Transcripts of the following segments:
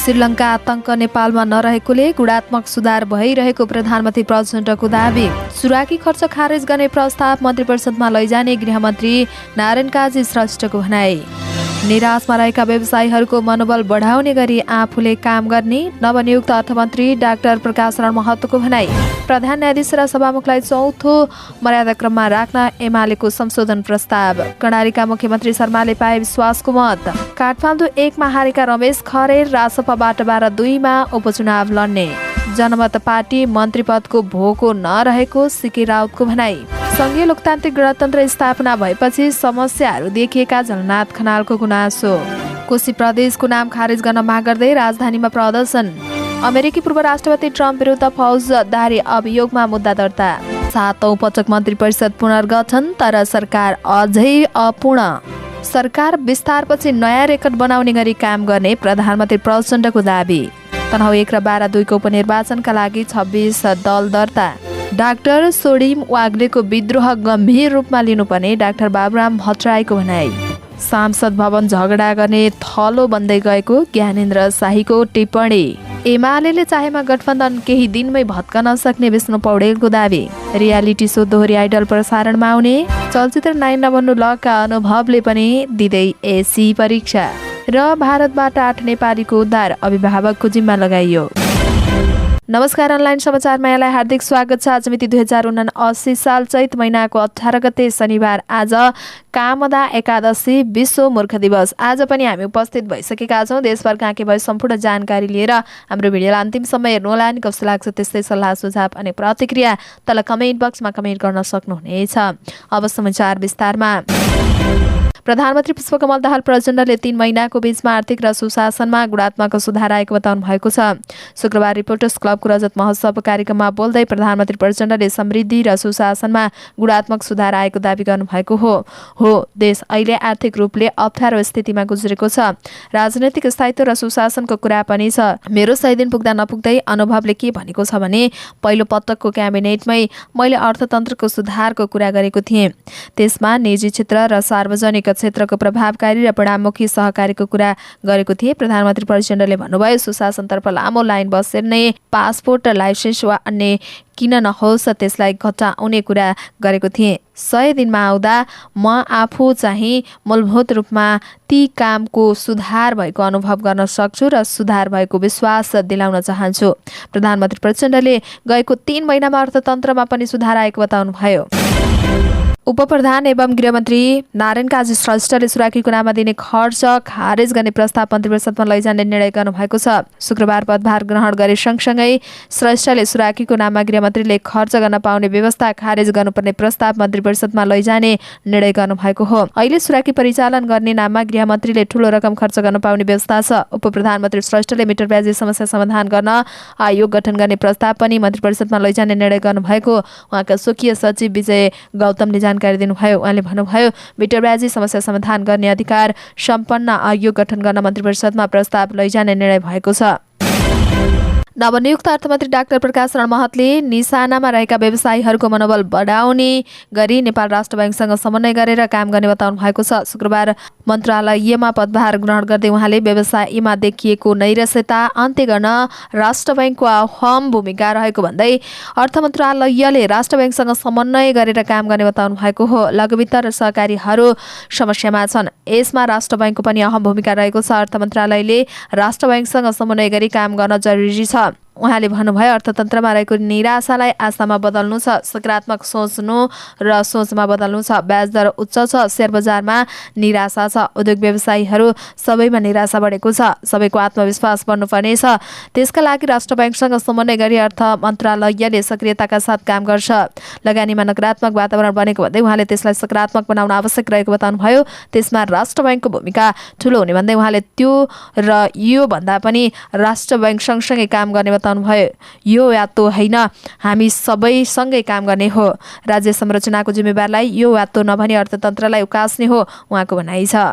श्रीलङ्का आतंक नेपालमा नरहेकोले गुणात्मक सुधार भइरहेको प्रधानमन्त्री प्रचण्डको दाबी। सुराकी खर्च खारेज गर्ने प्रस्ताव मन्त्रीपरिषदमा लैजाने गृहमन्त्री नारायण काजी श्रेष्ठको भनाई। निराशमा रहेका व्यवसायीहरूको मनोबल बढाउने गरी आफूले काम गर्ने नवनियुक्त अर्थमन्त्री डाक्टर प्रकाश शरण महतोको भनाई। प्रधान न्यायाधीश र सभामुखलाई चौथो मर्यादाक्रममा राख्न एमालेको संशोधन प्रस्ताव। कर्णालीका मुख्यमन्त्री शर्माले पाए विश्वासको मत। काठमाडौँ 1 मा हारेका रमेश खरेल राजसभाबाट 12-2 मा उपचुनाव लड्ने। जनमत पार्टी मन्त्री पदको भोको नरहेको सिके राउतको भनाई। संघीय लोकतान्त्रिक गणतन्त्र स्थापना भएपछि समस्याहरू देखिएका झलनाथ खनालको गुनासो। कोशी प्रदेशको नाम खारेज गर्न माग गर्दै राजधानीमा प्रदर्शन। अमेरिकी पूर्व राष्ट्रपति ट्रम्प विरुद्ध फौजदारी अभियोगमा मुद्दा दर्ता। 7औं पटक मन्त्री परिषद पुनर्गठन तर सरकार अझै अपूर्ण। सरकार विस्तारपछि नयाँ रेकर्ड बनाउने गरी काम गर्ने प्रधानमन्त्री प्रचण्डको दाबी। तनहुँ 1 र 12-2 को उपनिर्वाचनका लागि 26 दल दर्ता। डाक्टर सोडिम वाग्लेको विद्रोह गम्भीर रूपमा लिनुपर्ने डाक्टर बाबुराम भट्टराईको भनाई। सांसद भवन झगडा गर्ने थलो बन्दै गएको ज्ञानेन्द्र शाहीको टिप्पणी। एमाले चाहेमा गठबन्धन केही दिनमै भत्कन सक्ने विष्णु पौडेलको दाबी। रियालिटी शो दोहोरी आइडल प्रसारणमा आउने। चलचित्र नायक नबन्नु लगका अनुभवले पनि दिँदै एसी परीक्षा। र भारतबाट 8 नेपालीको उद्धार अभिभावकको जिम्मा लगाइयो। नमस्कार, अनलाइन समाचारमा यहाँलाई हार्दिक स्वागत छ। आज मिति 2079 साल चैत महिनाको 18 गते शनिबार। आज कामदा एकादशी, विश्व मूर्ख दिवस। आज पनि हामी उपस्थित भइसकेका छौँ देशभरका के भए सम्पूर्ण जानकारी लिएर। हाम्रो भिडियोलाई अन्तिमसम्म हेर्नुहोला। अनि कस्तो लाग्छ त्यस्तै सल्लाह सुझाव अनि प्रतिक्रिया तल कमेन्ट बक्समा कमेन्ट गर्न सक्नुहुनेछ। अब समाचार विस्तारमा। प्रधानमन्त्री पुष्पकमल दाहाल प्रचण्डले 3 महिनाको बीचमा आर्थिक र सुशासनमा गुणात्मक सुधार आएको बताउनु भएको छ। शुक्रबार रिपोर्टर्स क्लबको रजत महोत्सव कार्यक्रममा बोल्दै प्रधानमन्त्री प्रचण्डले समृद्धि र सुशासनमा गुणात्मक सुधार आएको दाबी गर्नुभएको हो। देश अहिले आर्थिक रूपले अप्ठ्यारो स्थितिमा गुज्रेको छ। राजनैतिक स्थायित्व र सुशासनको कुरा पनि छ। मेरो 100 दिन पुग्दा नपुग्दै अनुभवले के भनेको छ भने, पहिलो पटकको क्याबिनेटमै मैले अर्थतन्त्रको सुधारको कुरा गरेको थिएँ। त्यसमा निजी क्षेत्र र सार्वजनिक क्षेत्रको प्रभावकारी र परिणाममुखी सहकारीको कुरा गरेको थिए। प्रधानमन्त्री प्रचण्डले भन्नुभयो, सुशासनतर्फ लामो लाइन बसेर्ने पासपोर्ट, लाइसेन्स वा अन्य किन नहोस् त्यसलाई घटाउने कुरा गरेको थिएँ। 100 दिनमा आउँदा म आफू चाहिँ मूलभूत रूपमा ती कामको सुधार भएको अनुभव गर्न सक्छु र सुधार भएको विश्वास दिलाउन चाहन्छु। प्रधानमन्त्री प्रचण्डले गएको 3 महिनामा अर्थतन्त्रमा पनि सुधार आएको बताउनुभयो। उपप्रधान एवं गृहमन्त्री नारायण काजी श्रेष्ठले सुराकीको नाममा दिने खर्च खारेज गर्ने प्रस्ताव मन्त्रीपरिषदमा लैजाने निर्णय गर्नुभएको छ। शुक्रबार पदभार ग्रहण गरे सँगसँगै श्रेष्ठले सुराकीको नाममा गृहमन्त्रीले खर्च गर्न पाउने व्यवस्था खारेज गर्नुपर्ने प्रस्ताव मन्त्रीपरिषदमा लैजाने निर्णय गर्नुभएको हो। अहिले सुराकी परिचालन गर्ने नाममा गृहमन्त्रीले ठूलो रकम खर्च गर्न पाउने व्यवस्था छ। उपप्रधानमन्त्री श्रेष्ठले मिटर ब्याजी समस्या समाधान गर्न आयोग गठन गर्ने प्रस्ताव पनि मन्त्रीपरिषदमा लैजाने निर्णय गर्नुभएको उहाँका स्वकीय सचिव विजय गौतमले जानकारी दिनुभयो। उहाँले भन्नुभयो, मिटर ब्याजी समस्या समाधान गर्ने अधिकार सम्पन्न आयोग गठन गर्न मन्त्रीपरिषदमा प्रस्ताव लैजाने निर्णय भएको छ। नवनियुक्त अर्थमन्त्री डाक्टर प्रकाश शरण महतले निशानामा रहेका व्यवसायीहरूको मनोबल बढाउने गरी नेपाल राष्ट्र बैंकसँग समन्वय गरेर काम गर्ने बताउनु भएको छ। शुक्रबार मन्त्रालयमा पदभार ग्रहण गर्दै उहाँले व्यवसायीमा देखिएको नैराश्यता अन्त्य गर्न राष्ट्र बैंकको अहम भूमिका रहेको भन्दै अर्थ मन्त्रालयले राष्ट्र बैंकसँग समन्वय गरेर काम गर्ने बताउनु भएको हो। लघुवित्त र सहकारीहरू समस्यामा छन्, यसमा राष्ट्र बैंकको पनि अहम भूमिका रहेको छ। अर्थ मन्त्रालयले राष्ट्र बैंकसँग समन्वय गरी काम गर्न जरुरी छ। उहाँले भन्नुभयो, अर्थतन्त्रमा रहेको निराशालाई आशामा बदल्नु छ, सकारात्मक सोच्नु र सोचमा बदल्नु छ। ब्याज दर उच्च छ, शेयर बजारमा निराशा छ, उद्योग व्यवसायीहरू सबैमा निराशा बढेको छ, सबैको आत्मविश्वास बढ्नुपर्ने छ। त्यसका लागि राष्ट्र बैंकसँग समन्वय गरी अर्थ मन्त्रालयले सक्रियताका साथ काम गर्छ। लगानीमा नकारात्मक वातावरण बनेको भन्दै उहाँले त्यसलाई सकारात्मक बनाउन आवश्यक रहेको बताउनुभयो। त्यसमा राष्ट्र बैंकको भूमिका ठूलो हुने भन्दै उहाँले त्यो र यो भन्दा पनि राष्ट्र बैंक सँगसँगै काम गर्ने बताउनुभयो। यो यातो होइन, हामी सबैसँगै काम गर्ने हो। राज्य संरचनाको जिम्मेवारलाई यो यातो नभनी अर्थतन्त्रलाई उकास्ने हो उहाँको भनाइ छ।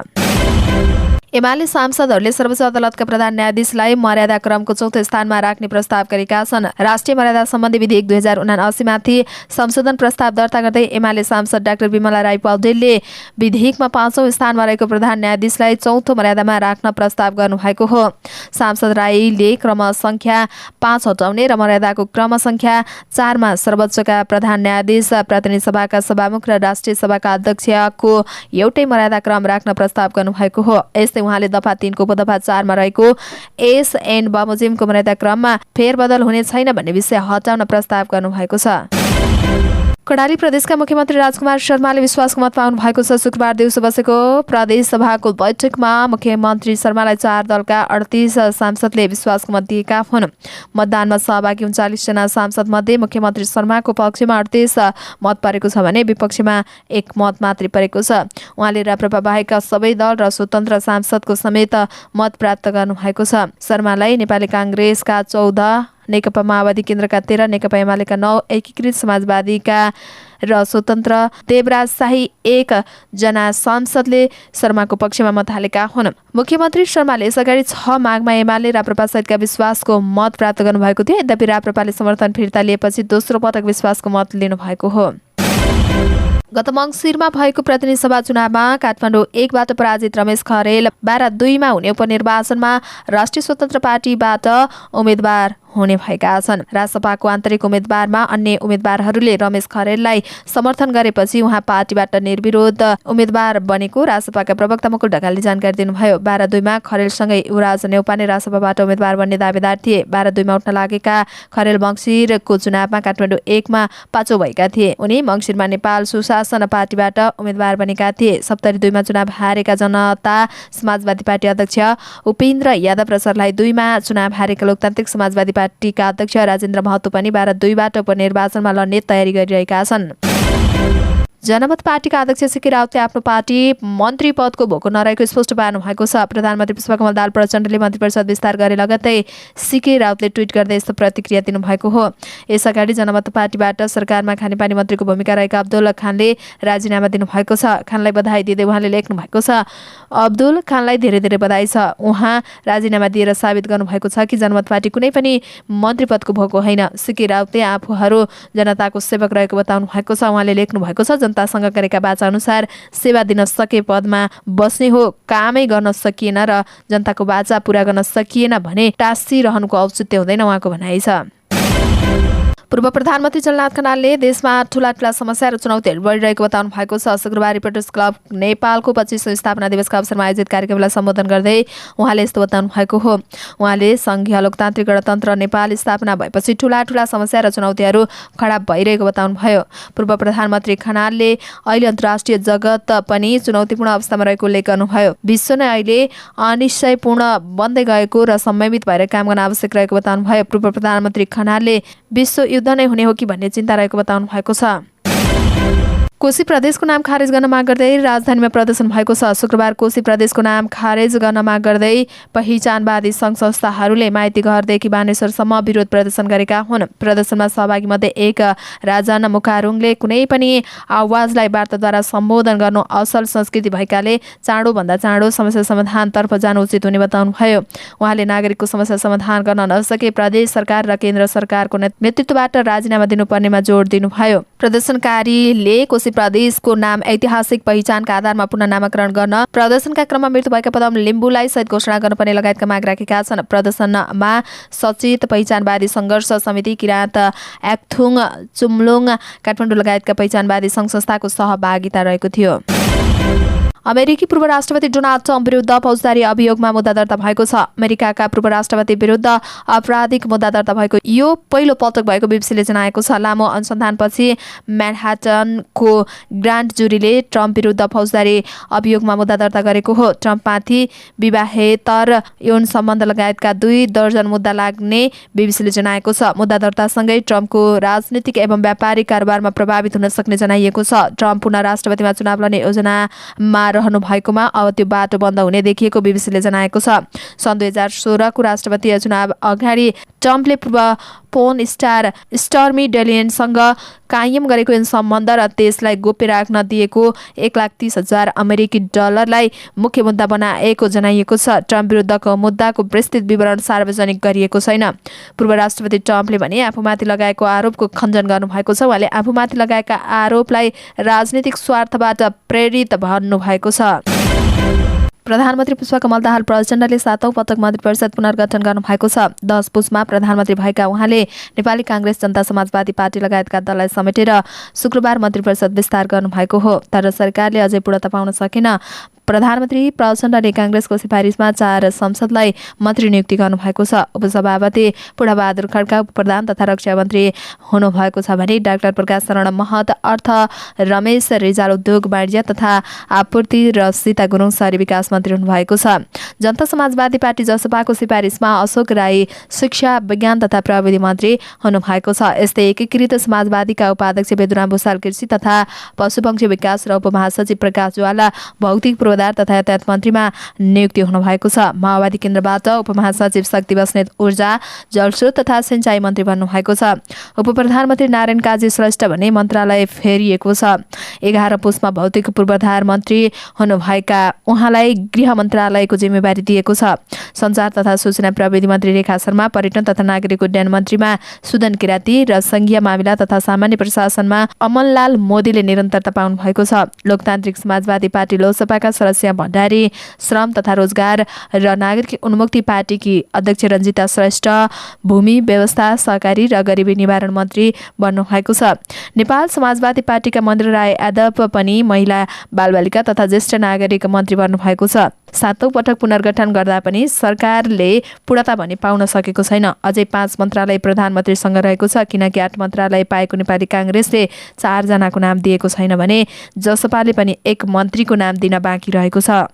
एमाले सांसदहरूले सर्वोच्च अदालतका प्रधान न्यायाधीशलाई मर्यादा क्रमको चौथो स्थानमा राख्ने प्रस्ताव गरेका छन्। राष्ट्रिय मर्यादा सम्बन्धी विधेयक 2079 माथि संशोधन प्रस्ताव दर्ता गर्दै एमाले सांसद डाक्टर विमला राई पौडेलले विधेयकमा 5औं स्थानमा रहेको प्रधान न्यायाधीशलाई चौथो मर्यादामा राख्न प्रस्ताव गर्नुभएको हो। सांसद राईले क्रम संख्या 5 हटाउने र मर्यादाको क्रम संख्या 4 मा सर्वोच्चका प्रधान न्यायाधीश, प्रतिनिधि सभाका सभामुख र राष्ट्रिय सभाका अध्यक्षको एउटै मर्यादा क्रम राख्न प्रस्ताव गर्नुभएको हो। यस्तै उहाँले दफा 3 को उपदफा 4 मा रहेको एसएन बमोजिमको मर्यादा क्रममा फेरबदल हुने छैन भन्ने विषय हटाउन प्रस्ताव गर्नुभएको छ। कर्णाली प्रदेशका मुख्यमन्त्री राजकुमार शर्माले विश्वासको मत पाउनु भएको छ। शुक्रबार दिउँसो बसेको प्रदेश सभाको बैठकमा मुख्यमन्त्री शर्मालाई 4 दलका 38 सांसदले विश्वासको मत दिएका हुन्। मतदानमा सहभागी 39 जना सांसद मध्ये मुख्यमन्त्री शर्माको पक्षमा 38 मत परेको छ भने विपक्षमा 1 मत मात्रै परेको छ। उहाँले राप्रपा बाहेकका सबै दल र स्वतन्त्र सांसदको समेत मत प्राप्त गर्नुभएको छ। शर्मालाई नेपाली कांग्रेसका 14, नेकपा माओवादी केन्द्रका 13, नेकपा एमालेका 9, एकीकृत समाजवादीका र स्वतन्त्र देवराज शाही 1 जना सांसदले शर्माको पक्षमा मत हालेका हुन्। मुख्यमन्त्री शर्माले यसअगाडि 6 माघमा एमाले राप्रपा सहितका विश्वासको मत प्राप्त गर्नुभएको थियो। यद्यपि राप्रपाले समर्थन फिर्ता लिएपछि दोस्रो पटक विश्वासको मत लिनुभएको हो। गत मङ्सिरमा भएको प्रतिनिधि सभा चुनावमा काठमाडौँ 1 बाट पराजित रमेश खरेल 12-2 मा हुने उपनिर्वाचनमा राष्ट्रिय स्वतन्त्र पार्टीबाट उम्मेद्वार हुने भएका छन्। रासपाको आन्तरिक उम्मेद्वारमा अन्य उम्मेद्वारहरूले रमेश खरेललाई समर्थन गरेपछि उहाँ पार्टीबाट निर्विरोध उम्मेद्वार बनेको रासपाका प्रवक्ता मुकुल ढकालले जानकारी दिनुभयो। 12-2 मा खरेलसँगै युवराज नेउपाने रासपाबाट उम्मेद्वार बन्ने दावेदार थिए। 12-2 मा उठ्न लागेका खरेल मङ्सिरको चुनावमा काठमाडौँ 1 मा 5औं भएका थिए। उनी मङ्सिरमा नेपाल सुशासन पार्टीबाट उम्मेद्वार बनेका थिए। सप्तरी 2 मा चुनाव हारेका जनता समाजवादी पार्टी अध्यक्ष उपेन्द्र यादव र सर्लाही 2 मा चुनाव हारेका लोकतान्त्रिक समाजवादी पार्टीका अध्यक्ष राजेन्द्र महतो पनि 12-2 बाट उपनिर्वाचनमा लड्ने तयारी गरिरहेका छन्। जनमत पार्टीका अध्यक्ष सीके राउतले आफ्नो पार्टी मन्त्री पदको भोको नरहेको स्पष्ट पार्नु भएको छ। प्रधानमन्त्री पुष्पकमल दाहाल प्रचण्डले मन्त्री परिषद विस्तार गरे लगत्तै सीके राउतले ट्विट गर्दै यस्तो प्रतिक्रिया दिनुभएको हो। यसअगाडि जनमत पार्टीबाट सरकारमा खानेपानी मन्त्रीको भूमिका रहेका अब्दुल खानले राजीनामा दिनुभएको छ। खानलाई बधाई दिँदै उहाँले लेख्नु भएको छ, अब्दुल खानलाई धेरै धेरै बधाई छ। उहाँ राजीनामा दिएर साबित गर्नुभएको छ कि जनमत पार्टी कुनै पनि मन्त्री पदको भोको होइन। सीके राउतले आफूहरू जनताको सेवक रहेको बताउनु भएको छ। उहाँले लेख्नु भएको छ, जनतासँग गरेका वाचा अनुसार सेवा दिन सके पदमा बस्ने हो। कामै गर्न सकिएन र जनताको वाचा पूरा गर्न सकिएन भने टाँसिरहनुको औचित्य हुँदैन उहाँको भनाइ छ। पूर्व प्रधानमन्त्री जलनाथ खनालले देशमा ठूला समस्या र चुनौतीहरू बढिरहेको बताउनु भएको छ। शुक्रबार रिपोर्टर्स क्लब नेपालको 25औं स्थापना दिवसका अवसरमा आयोजित कार्यक्रमलाई सम्बोधन गर्दै उहाँले यस्तो बताउनु भएको हो। उहाँले संघीय लोकतान्त्रिक गणतन्त्र नेपाल स्थापना भएपछि ठूला समस्या र चुनौतीहरू खडा भइरहेको बताउनुभयो। पूर्व प्रधानमन्त्री खनालले अहिले अन्तर्राष्ट्रिय जगत पनि चुनौतीपूर्ण अवस्थामा रहेको उल्लेख गर्नुभयो। विश्व नै अहिले अनिश्चयपूर्ण बन्दै गएको र संयमित भएर काम गर्न आवश्यक रहेको बताउनुभयो। पूर्व प्रधानमन्त्री खनालले विश्व युद्ध नै हुने हो कि भन्ने चिन्ता रहेको बताउनु भएको छ। कोशी प्रदेशको नाम खारेज गर्न माग गर्दै राजधानीमा प्रदर्शन भएको छ। शुक्रबार कोशी प्रदेशको नाम खारेज गर्न माग गर्दै पहिचानवादी सङ्घ संस्थाहरूले माइती घरदेखि बानेश्वरसम्म विरोध प्रदर्शन गरेका हुन्। प्रदर्शनमा सहभागी मध्ये एक राजन मुखारुङले कुनै पनि आवाजलाई वार्ताद्वारा सम्बोधन गर्नु असल संस्कृति भएकाले चाँडोभन्दा चाँडो समस्या समाधानतर्फ जानु उचित हुने बताउनुभयो। उहाँले नागरिकको समस्या समाधान गर्न नसके प्रदेश सरकार र केन्द्र सरकारको नेतृत्वबाट राजीनामा दिनुपर्नेमा जोड दिनुभयो। प्रदर्शनकारीले कोशी प्रदेशको नाम ऐतिहासिक पहिचानका आधारमा पुनः नामाकरण गर्न, प्रदर्शनका क्रममा मृत्यु भएका पदम लिम्बुलाई सहित घोषणा गर्नुपर्ने लगायतका माग राखेका छन्। प्रदर्शनमा सचेत पहिचानवादी सङ्घर्ष समिति, किराँत एक्थुङ चुम्लुङ काठमाडौँ लगायतका पहिचानवादी सङ्घ संस्थाको सहभागिता रहेको थियो। अमेरिकी पूर्व राष्ट्रपति डोनाल्ड ट्रम्प विरुद्ध फौजदारी अभियोगमा मुद्दा दर्ता भएको छ। अमेरिकाका पूर्व राष्ट्रपति विरुद्ध आपराधिक मुद्दा दर्ता भएको यो पहिलो पटक भएको बीबीसीले जनाएको छ। लामो अनुसन्धानपछि म्यानहाटनको ग्रान्ड जुरीले ट्रम्प विरुद्ध फौजदारी अभियोगमा मुद्दा दर्ता गरेको हो। ट्रम्पमाथि विवाहेतर यौन सम्बन्ध लगायतका 2 दर्जन मुद्दा लाग्ने बीबीसीले जनाएको छ। मुद्दा दर्तासँगै ट्रम्पको राजनीतिक एवं व्यापारिक कारोबारमा प्रभावित हुन सक्ने जनाइएको छ। ट्रम्प पुनः राष्ट्रपतिमा चुनाव लड्ने योजनामा रहनु भएकोमा अब त्यो बाटो बन्द हुने देखिएको बीबीसीले जनाएको छ। सन् 2016 को राष्ट्रपतीय चुनाव अगाडि ट्रम्पले पोर्न स्टार स्टर्मी डेलियनसँग कायम गरेको सम्बन्ध र त्यसलाई गोप्य राख्न दिएको $1,30,000 अमेरिकी डलरलाई मुख्य मुद्दा बनाएको जनाइएको छ। ट्रम्प विरुद्धको मुद्दाको विस्तृत विवरण सार्वजनिक गरिएको छैन। पूर्व राष्ट्रपति ट्रम्पले भने आफूमाथि लगाएको आरोपको खण्डन गर्नुभएको छ। उहाँले आफूमाथि लगाएका आरोपलाई राजनीतिक स्वार्थबाट प्रेरित भन्नुभएको छ। प्रधानमन्त्री पुष्पकमल दाहाल प्रचण्डले 7औं पटक मन्त्री परिषद पुनर्गठन गर्नुभएको छ। 10 पुसमा प्रधानमन्त्री भएका उहाँले नेपाली काङ्ग्रेस, जनता समाजवादी पार्टी लगायतका दललाई समेटेर शुक्रबार मन्त्री परिषद विस्तार गर्नुभएको हो। तर सरकारले अझै पूर्णता पाउन सकेन। प्रधानमन्त्री प्रचण्डले काङ्ग्रेसको सिफारिसमा 4 सांसदलाई मन्त्री नियुक्ति गर्नुभएको छ। उपसभापति पूर्णबहादुर खड्का उपप्रधान तथा रक्षा मन्त्री हुनुभएको छ भने डाक्टर प्रकाश शरण महत अर्थ, रमेश रिजाल उद्योग वाणिज्य तथा आपूर्ति र सीता गुरुङ शहरी विकास मन्त्री हुनुभएको छ। जनता समाजवादी पार्टी जसपाको सिफारिसमा अशोक राई शिक्षा, विज्ञान तथा प्रविधि मन्त्री हुनुभएको छ। यस्तै एकीकृत समाजवादीका उपाध्यक्ष वेदुराम भुसाल कृषि तथा पशुपक्षी विकास र उपमहासचिव प्रकाश ज्वाला भौतिक तथा यातायात मन्त्रीमा नियुक्ति हुनुभएको छ। माओवादी केन्द्रबाट उपमहासचिव शक्ति बस्नेत ऊर्जा, जलस्रोत तथा सिंचाई मन्त्री बन्नुभएको छ। उपप्रधानमन्त्री नारायण काजी श्रेष्ठ भने मन्त्रालय फेरिएको छ। 11 पुसमा भौतिक पूर्वाधार मन्त्री हुनुभएका उहाँलाई गृह मन्त्रालयको जिम्मेवारी दिएको छ। सञ्चार तथा सूचना प्रविधि मन्त्री रेखा शर्मा, पर्यटन तथा नागरिक उड्डयन मन्त्रीमा सुदन किराती र संघीय मामिला तथा सामान्य प्रशासनमा अमनलाल मोदीले निरन्तरता पाउनु भएको छ। लोकतान्त्रिक समाजवादी पार्टी लोकसभाका सदस्य भण्डारी, श्रम तथा रोजगार र नागरिक उन्मुक्ति पार्टीकी अध्यक्ष रञ्जिता श्रेष्ठ भूमि व्यवस्था, सहकारी र गरिबी निवारण मन्त्री बन्नुभएको छ। नेपाल समाजवादी पार्टीका मन्त्री राय यादव पनि महिला, बालबालिका तथा ज्येष्ठ नागरिक मन्त्री बन्नुभएको छ। 7औं पटक पुनर्गठन गर्दा पनि सरकारले पूर्णता भने पाउन सकेको छैन। अझै 5 मन्त्रालय प्रधानमन्त्रीसँग रहेको छ, किनकि 8 मन्त्रालय पाएको नेपाली काङ्ग्रेसले 4 जनाको नाम दिएको छैन भने जसपाले पनि 1 मन्त्रीको नाम दिन बाँकी रहेको छ।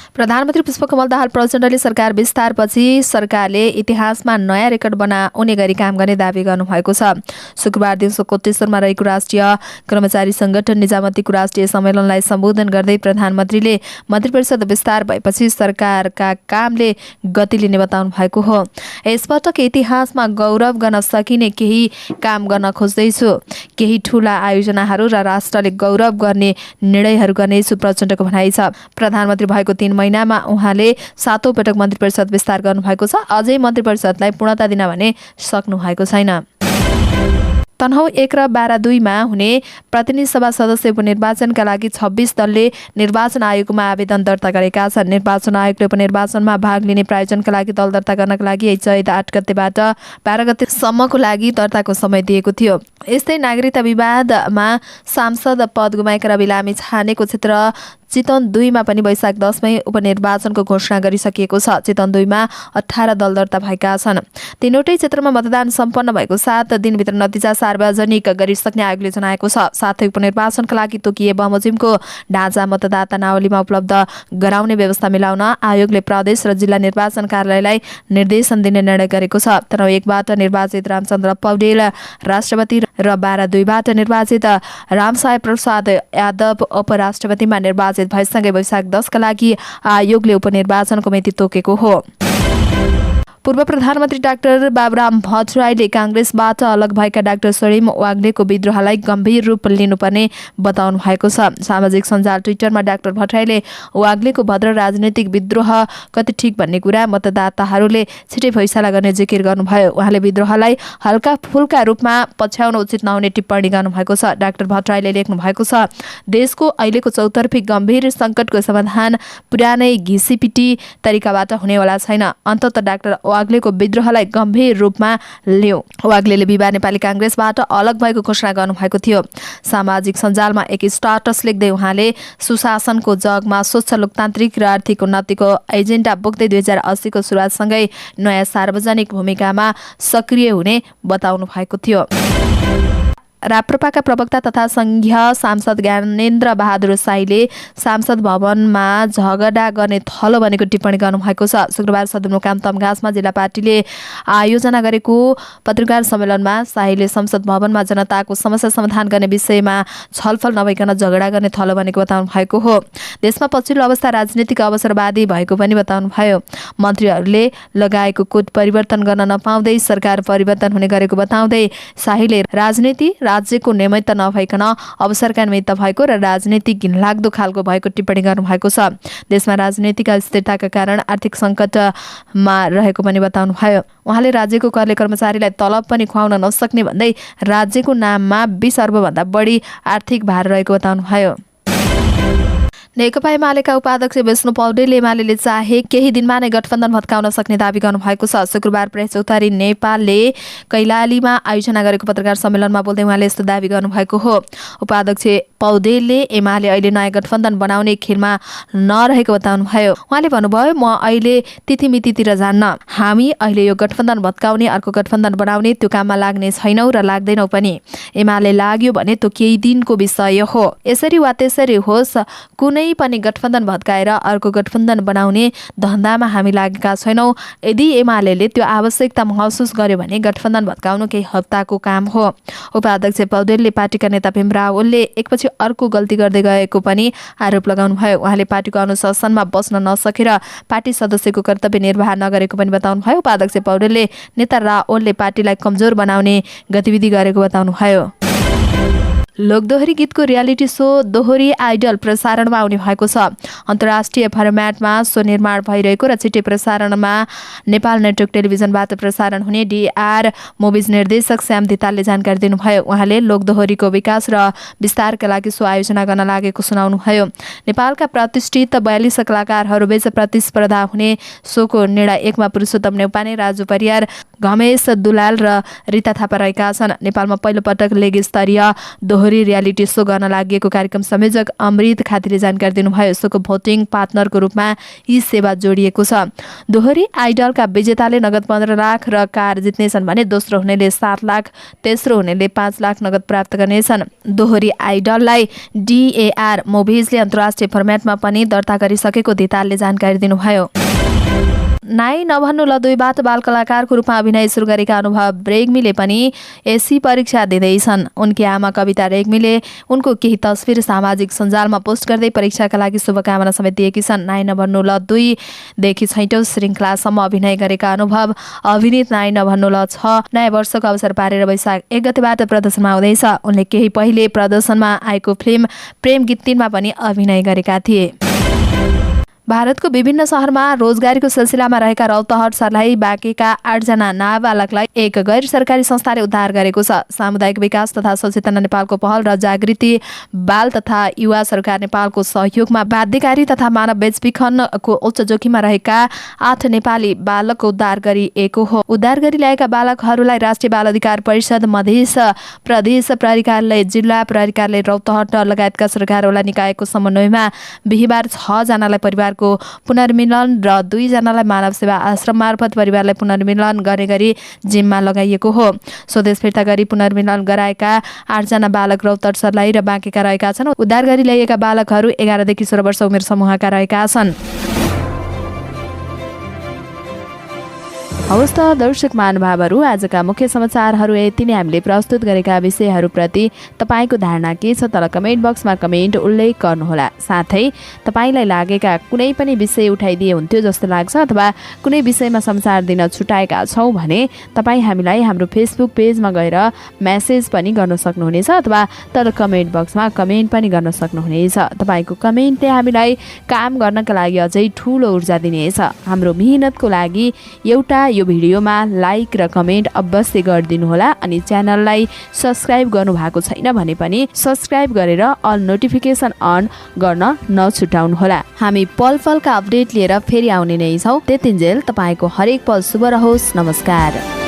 प्रधानमन्त्री पुष्पकमल दाहाल प्रचण्डले सरकार विस्तारपछि सरकारले इतिहासमा नयाँ रेकर्ड बनाउने गरी काम गर्ने दावी गर्नुभएको छ। शुक्रबार दिउँसो कोटेश्वरमा रहेको राष्ट्रिय कर्मचारी संगठन निजामतीको राष्ट्रिय सम्मेलनलाई सम्बोधन गर्दै प्रधानमन्त्रीले मन्त्री परिषद विस्तार भएपछि सरकारका कामले गति लिने बताउनु भएको हो। यसपटक इतिहासमा गौरव गर्न सकिने केही काम गर्न खोज्दैछु, केही ठूला आयोजनाहरू र राष्ट्रले गौरव गर्ने निर्णयहरू गर्नेछु, प्रचण्डको भनाइ छ। प्रधानमन्त्री भएको 3 महिनामा उहाँले 7औं पटक मन्त्री परिषद विस्तार गर्नुभएको छ। अझै मन्त्री परिषदलाई पूर्णता दिन भने सक्नु भएको छैन। तनहुँ 1 र बारा-2 मा हुने प्रतिनिधि सभा सदस्य उपनिर्वाचनका लागि 26 दलले निर्वाचन आयोगमा आवेदन दर्ता गरेका छन्। निर्वाचन आयोगले उपनिर्वाचनमा भाग लिने प्रायोजनका लागि दल दर्ता गर्नका लागि चैत 8 गतेबाट 12 गतेसम्मको लागि दर्ताको समय दिएको थियो। यस्तै नागरिकता विवादमा सांसद पद गुमाएका रवि लामी छानेको क्षेत्र चितवन 2 मा पनि वैशाख 10 मै उपनिर्वाचनको घोषणा गरिसकिएको छ। चितवन 2 मा 18 दल दर्ता भएका छन्। तीनवटै क्षेत्रमा मतदान सम्पन्न भएको 7 दिनभित्र नतिजा सार्वजनिक गरिसक्ने आयोगले जनाएको छ। साथै उपनिर्वाचनका लागि तोकिए बमोजिमको ढाँचा मतदाता नावलीमा उपलब्ध गराउने व्यवस्था मिलाउन आयोगले प्रदेश र जिल्ला निर्वाचन कार्यालयलाई निर्देशन दिने निर्णय गरेको छ। तनहुँ 1 बाट निर्वाचित रामचन्द्र पौडेल राष्ट्रपति र बारा-2 बाट निर्वाचित रामसाय प्रसाद यादव उपराष्ट्रपतिमा निर्वाचित भएसँगै वैशाख 10 का लागि आयोगले उपनिर्वाचनको मिति तोकेको हो। पूर्व प्रधानमन्त्री डाक्टर बाबुराम भट्टराईले काङ्ग्रेसबाट अलग भएका डाक्टर सलीम वाग्लेको विद्रोहलाई गम्भीर रूप लिनुपर्ने बताउनु भएको छ। सामाजिक सञ्जाल ट्विटरमा डाक्टर भट्टराईले वाग्लेको भद्र राजनीतिक विद्रोह कति ठिक भन्ने कुरा मतदाताहरूले छिटै फैसला गर्ने जिकिर गर्नुभयो। उहाँले विद्रोहलाई हल्का फुल्का रूपमा पछ्याउन उचित नहुने टिप्पणी गर्नुभएको छ। डाक्टर भट्टराईले लेख्नु भएको छ, देशको अहिलेको चौतर्फी गम्भीर सङ्कटको समाधान पुरानै घिसिपिटी तरिकाबाट हुनेवाला छैन। अन्ततः डाक्टर वाग्लेको विद्रोहलाई गम्भीर रूपमा लियो। वाग्लेले बिहिबार नेपाली काङ्ग्रेसबाट अलग भएको घोषणा गर्नुभएको थियो। सामाजिक सञ्जालमा एक स्टाटस लेख्दै उहाँले सुशासनको जगमा स्वच्छ लोकतान्त्रिक र आर्थिक उन्नतिको एजेन्डा बोक्दै 2080 को सुरुवातसँगै नयाँ सार्वजनिक भूमिकामा सक्रिय हुने बताउनु भएको थियो। राप्रपाका प्रवक्ता तथा संघीय सांसद ज्ञानेन्द्र बहादुर शाहीले सांसद भवनमा झगडा गर्ने थलो बनेको टिप्पणी गर्नुभएको छ। शुक्रबार सदरमुकाम तमघासमा जिल्ला पार्टीले आयोजना गरेको पत्रकार सम्मेलनमा शाहीले संसद भवनमा जनताको समस्या समाधान गर्ने विषयमा छलफल नभइकन झगडा गर्ने थलो बनेको बताउनु भएको हो। देशमा पछिल्लो अवस्था राजनीतिक अवसरवादी भएको पनि बताउनुभयो। मन्त्रीहरूले लगाएको कोट परिवर्तन गर्न नपाउँदै सरकार परिवर्तन हुने गरेको बताउँदै शाहीले राजनीति राज्यको निमित्त नभइकन अवसरका निमित्त भएको र राजनीति घिनलाग्दो खालको भएको टिप्पणी गर्नुभएको छ। देशमा राजनीतिक अस्थिरताका कारण आर्थिक सङ्कटमा रहेको पनि बताउनुभयो। उहाँले राज्यको करले कर्मचारीलाई तलब पनि खुवाउन नसक्ने भन्दै राज्यको नाममा 20 अर्बभन्दा बढी आर्थिक भार रहेको बताउनुभयो। नेकपा एमालेका उपाध्यक्ष विष्णु पौडेलले एमाले चाहे केही दिनमा नै गठबन्धन भत्काउन सक्ने दावी गर्नुभएको छ। शुक्रबार प्रेस चौतारी नेपालले कैलालीमा आयोजना गरेको पत्रकार सम्मेलनमा बोल्दै उहाँले यस्तो दावी गर्नुभएको हो। उपाध्यक्ष पौडेलले एमाले अहिले नयाँ गठबन्धन बनाउने खेलमा नरहेको बताउनुभयो। उहाँले भन्नुभयो, म अहिले तिथिमितितिर जान्न, हामी अहिले यो गठबन्धन भत्काउने अर्को गठबन्धन बनाउने त्यो काममा लाग्ने छैनौँ र लाग्दैनौँ पनि। एमाले लाग्यो भने त्यो केही दिनको विषय हो। यसरी वा त्यसरी होस्, कुनै पनि गठबन्धन भत्काएर अर्को गठबन्धन बनाउने धन्दामा हामी लागेका छैनौँ। यदि एमाले त्यो आवश्यकता महसुस गर्यो भने गठबन्धन भत्काउनु केही हप्ताको काम हो। उपाध्यक्ष पौडेलले पार्टीका नेता भीम रावलले एकपछि अर्को गल्ती गर्दै गएको पनि आरोप लगाउनुभयो। उहाँले पार्टीको अनुशासनमा बस्न नसकेर पार्टी सदस्यको कर्तव्य निर्वाह नगरेको पनि बताउनुभयो। उपाध्यक्ष पौडेलले नेता रावलले पार्टीलाई कमजोर बनाउने गतिविधि गरेको बताउनुभयो। लोकदोहोरी गीतको रियालिटी सो दोहोरी आइडल प्रसारणमा आउने भएको छ। अन्तर्राष्ट्रिय फर्म्याटमा सो निर्माण भइरहेको र छिट्टै प्रसारणमा नेपाल नेटवर्क टेलिभिजनबाट प्रसारण हुने DR मुभिज निर्देशक श्याम धितालले जानकारी दिनुभयो। उहाँले लोकदोहोरीको विकास र विस्तारका लागि सो आयोजना गर्न लागेको सुनाउनुभयो। नेपालका प्रतिष्ठित 42 कलाकारहरूबीच प्रतिस्पर्धा हुने सोको निर्णय 1 मा पुरुषोत्तम नेउपाने, राजु परियार, घमेश दुलाल र रिता थापा रहेका छन्। नेपालमा पहिलो पटक लेग स्तरीय दोहोरी रियालिटी सो गर्न लागि कार्यक्रम संयोजक अमृत खातीले जानकारी दिनुभयो। सोको भोटिङ पार्टनरको रूपमा यी सेवा जोडिएको छ। दोहोरी आइडलका विजेताले नगद 15 लाख र कार जित्नेछन् भने दोस्रो हुनेले 7 लाख, तेस्रो हुनेले 5 लाख नगद प्राप्त गर्नेछन्। दोहोरी आइडललाई DAR मुभिजले अन्तर्राष्ट्रिय फर्म्याटमा पनि दर्ता गरिसकेको धितालले जानकारी दिनुभयो। नाइ नभन्नु ल 2बाट बाल कलाकारको रूपमा अभिनय सुरु गरेका अनुभव रेग्मीले पनि एसी परीक्षा दिँदैछन्। उनकी आमा कविता रेग्मीले उनको केही तस्बिर सामाजिक सञ्जालमा पोस्ट गर्दै परीक्षाका लागि शुभकामना समेत दिएकी छन्। नाइ नभन्नु ल 2 देखि 6औं श्रृङ्खलासम्म अभिनय गरेका अनुभव अभिनीत नाइ नभन्नु ल 6 नयाँ वर्षको अवसर पारेर वैशाख 1 गतेबाट प्रदर्शनमा आउँदैछ। उनले केही पहिले प्रदर्शनमा आएको फिल्म प्रेम गीत 3 मा पनि अभिनय गरेका थिए। भारतको विभिन्न शहरमा रोजगारीको सिलसिलामा रहेका रौतहट सर्लाही बाँकेका 8 जना नाबालकलाई एक गैर सरकारी संस्थाले उद्धार गरेको छ। सामुदायिक विकास तथा सचेतना नेपालको पहल र जागृति बाल तथा युवा सरकार नेपालको सहयोगमा बाध्यकारी तथा मानव बेचबिखनको उच्च जोखिममा रहेका 8 नेपाली बालकको उद्धार गरिएको हो। उद्धार गरी ल्याएका बालकहरूलाई राष्ट्रिय बाल अधिकार परिषद, मधेस प्रदेश प्रहरी कार्यालय, जिल्ला प्रहरी कार्यालय रौतहट लगायतका सरकारवाला निकायको समन्वयमा बिहिबार 6 जनालाई परिवार पुनर्मिलन र 2 जनालाई मानव सेवा आश्रम मार्फत परिवारलाई पुनर्मिलन गर्ने गरी जिम्मा लगाइएको हो। स्वदेश फिर्ता गरी पुनर्मिलन गराएका 8 जना बालक रौतहट सर्लाही र बाँकेका रहेका छन्। उद्धार गरी ल्याइएका बालकहरू 11 देखि 16 वर्ष उमेर समूहका रहेका छन्। हवस् त दर्शक महानुभावहरू, आजका मुख्य समाचारहरू यति नै। हामीले प्रस्तुत गरेका विषयहरूप्रति तपाईँको धारणा के छ तल कमेन्ट बक्समा कमेन्ट उल्लेख गर्नुहोला। साथै तपाईँलाई लागेका कुनै पनि विषय उठाइदिए हुन्थ्यो जस्तो लाग्छ अथवा कुनै विषयमा समाचार दिन छुटाएका छौँ भने तपाईँ हामीलाई हाम्रो फेसबुक पेजमा गएर मेसेज पनि गर्न सक्नुहुनेछ अथवा तल कमेन्ट बक्समा कमेन्ट पनि गर्न सक्नुहुनेछ। तपाईँको कमेन्टले हामीलाई काम गर्नका लागि अझै ठुलो ऊर्जा दिनेछ। हाम्रो मेहनतको लागि एउटा यो भिडियोमा लाइक र कमेन्ट अवश्य गरिदिनुहोला। अनि च्यानललाई सब्स्क्राइब गर्नुभएको छैन भने पनि सब्स्क्राइब गरेर अल नोटिफिकेसन अन गर्न नछुटाउनुहोला। हामी पल पलका अपडेट लिएर फेरि आउने नै छौँ। त्यतिन्जेल तपाईँको हरेक पल शुभ रहोस्। नमस्कार।